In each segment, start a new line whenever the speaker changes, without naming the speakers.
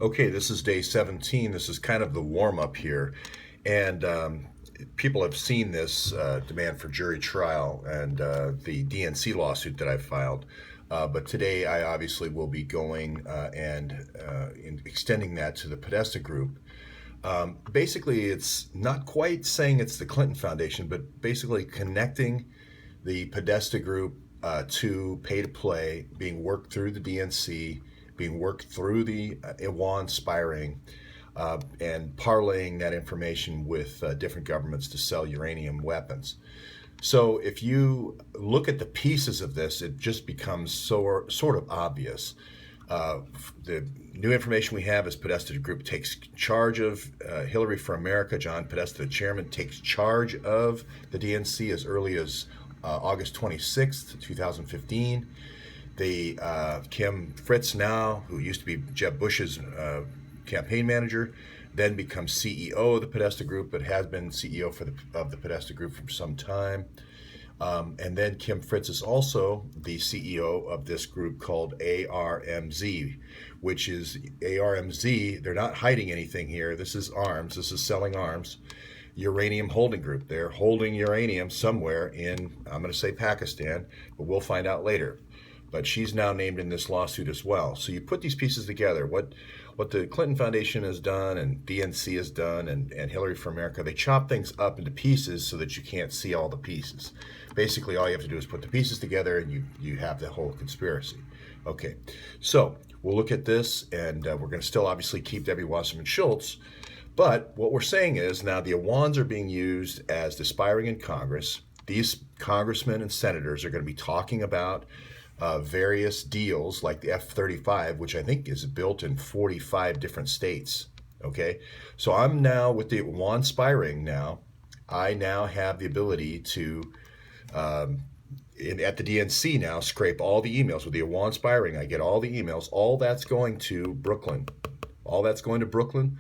Okay, this is day 17. This is kind of the warm up here. And people have seen this demand for jury trial and the DNC lawsuit that I filed. But today I obviously will be going and extending that to the Podesta group. Basically, it's not quite saying it's the Clinton Foundation, but basically connecting the Podesta group to pay to play, being worked through the DNC, being worked through the Iwan spiring, and parlaying that information with different governments to sell uranium weapons. So if you look at the pieces of this, it just becomes sort of obvious. The new information we have is Podesta Group takes charge of Hillary for America. John Podesta, the chairman, takes charge of the DNC as early as August 26th, 2015. The Kim Fritz now, who used to be Jeb Bush's campaign manager, then becomes CEO of the Podesta Group, but has been CEO of the Podesta Group for some time. And then Kim Fritz is also the CEO of this group called ARMZ, which is ARMZ. They're not hiding anything here. This is arms. This is selling arms. Uranium holding group. They're holding uranium somewhere in, I'm going to say Pakistan, but we'll find out later. But she's now named in this lawsuit as well. So you put these pieces together. What the Clinton Foundation has done and DNC has done and Hillary for America, they chop things up into pieces so that you can't see all the pieces. Basically, all you have to do is put the pieces together and you have the whole conspiracy. Okay, so we'll look at this, and we're going to still obviously keep Debbie Wasserman Schultz. But what we're saying is now the Awans are being used as the spiring in Congress. These congressmen and senators are going to be talking about various deals like the F-35, which I think is built in 45 different states. Okay, so I'm now with the Awan spiring now. I now have the ability to, at the DNC now, scrape all the emails. With the Awan spiring, I get all the emails. All that's going to Brooklyn. All that's going to Brooklyn.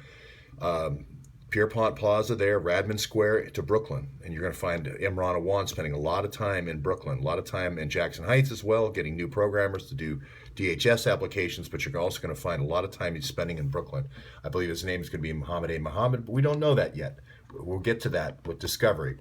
Pierpont Plaza there, Radman Square to Brooklyn. And you're going to find Imran Awan spending a lot of time in Brooklyn, a lot of time in Jackson Heights as well, getting new programmers to do DHS applications, but you're also going to find a lot of time he's spending in Brooklyn. I believe his name is going to be Mohammed A. Mohammed, but we don't know that yet. We'll get to that with discovery.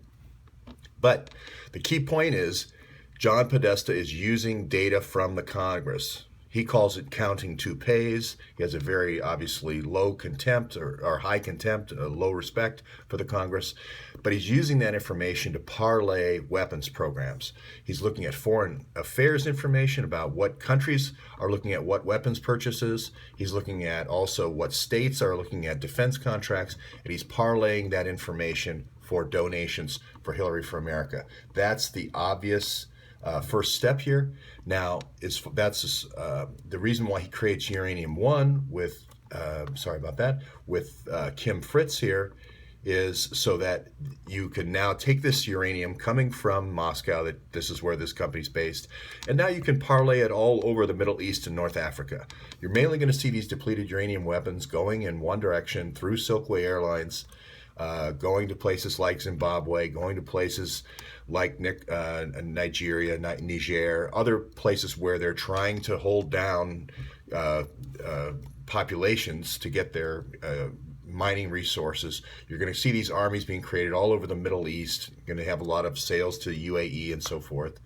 But the key point is John Podesta is using data from the Congress. He calls it counting toupees. He has a very obviously low contempt or high contempt, low respect for the Congress. But he's using that information to parlay weapons programs. He's looking at foreign affairs information about what countries are looking at what weapons purchases. He's looking at also what states are looking at defense contracts. And he's parlaying that information for donations for Hillary for America. That's the obvious first step here. Now, that's the reason why he creates Uranium One with, with Kim Fritz here, is so that you can now take this uranium coming from Moscow, that this is where this company's based, and now you can parlay it all over the Middle East and North Africa. You're mainly going to see these depleted uranium weapons going in one direction through Silkway Airlines, going to places like Zimbabwe, going to places like Nigeria, Niger, other places where they're trying to hold down populations to get their mining resources. You're going to see these armies being created all over the Middle East. You're going to have a lot of sales to UAE and so forth.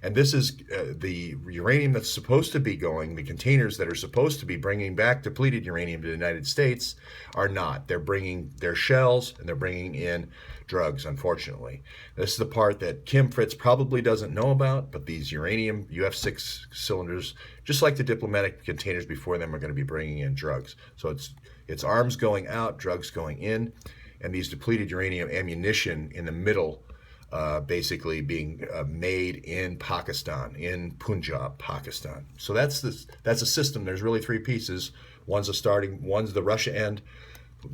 And this is the uranium that's supposed to be going, the containers that are supposed to be bringing back depleted uranium to the United States are not. They're bringing their shells and they're bringing in drugs, unfortunately. This is the part that Kim Fritz probably doesn't know about, but these uranium UF6 cylinders, just like the diplomatic containers before them, are going to be bringing in drugs. So it's arms going out, drugs going in, and these depleted uranium ammunition in the middle basically being made in Pakistan, in Punjab, Pakistan. So that's a system. There's really three pieces. One's the Russia end,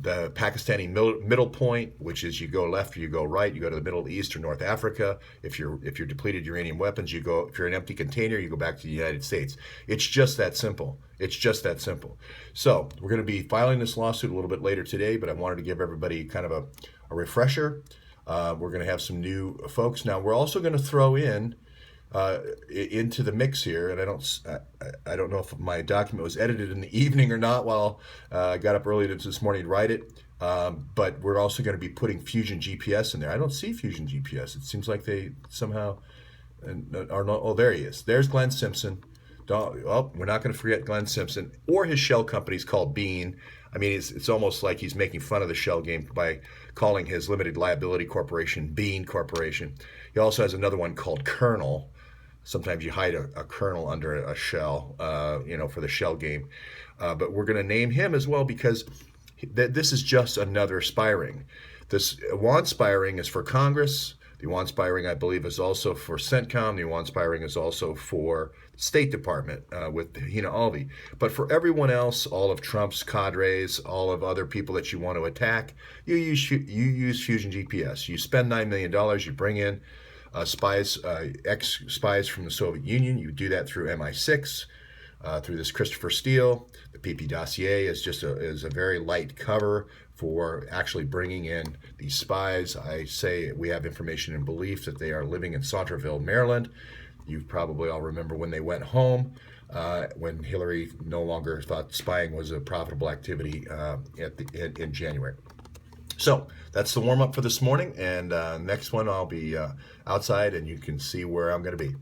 the Pakistani middle point, which is you go left or you go right, you go to the Middle East or North Africa. If you're depleted uranium weapons, you go. If you're an empty container, you go back to the United States. It's just that simple. It's just that simple. So we're going to be filing this lawsuit a little bit later today, but I wanted to give everybody kind of a refresher. We're going to have some new folks. Now, we're also going to throw in into the mix here, and I don't know if my document was edited in the evening or not. While I got up early this morning to write it, but we're also going to be putting Fusion GPS in there. I don't see Fusion GPS. It seems like they somehow are not. Oh, there he is. There's Glenn Simpson. Well, we're not going to forget Glenn Simpson or his shell company's called Bean. I mean, it's almost like he's making fun of the shell game by calling his limited liability corporation Bean Corporation. He also has another one called Colonel. Sometimes you hide a kernel under a shell, for the shell game. But we're going to name him as well because this is just another spiring. This Juan spiring is for Congress. The Juan spiring, I believe, is also for CENTCOM. The Juan spiring is also for State Department with Hina Alvi. But for everyone else, all of Trump's cadres, all of other people that you want to attack, you use Fusion GPS. You spend $9 million, you bring in spies, ex-spies from the Soviet Union. You do that through MI6, through this Christopher Steele. The PP dossier is a very light cover for actually bringing in these spies. I say we have information and belief that they are living in Centerville, Maryland. You probably all remember when they went home, when Hillary no longer thought spying was a profitable activity in January. So that's the warm-up for this morning, and next one I'll be outside, and you can see where I'm going to be.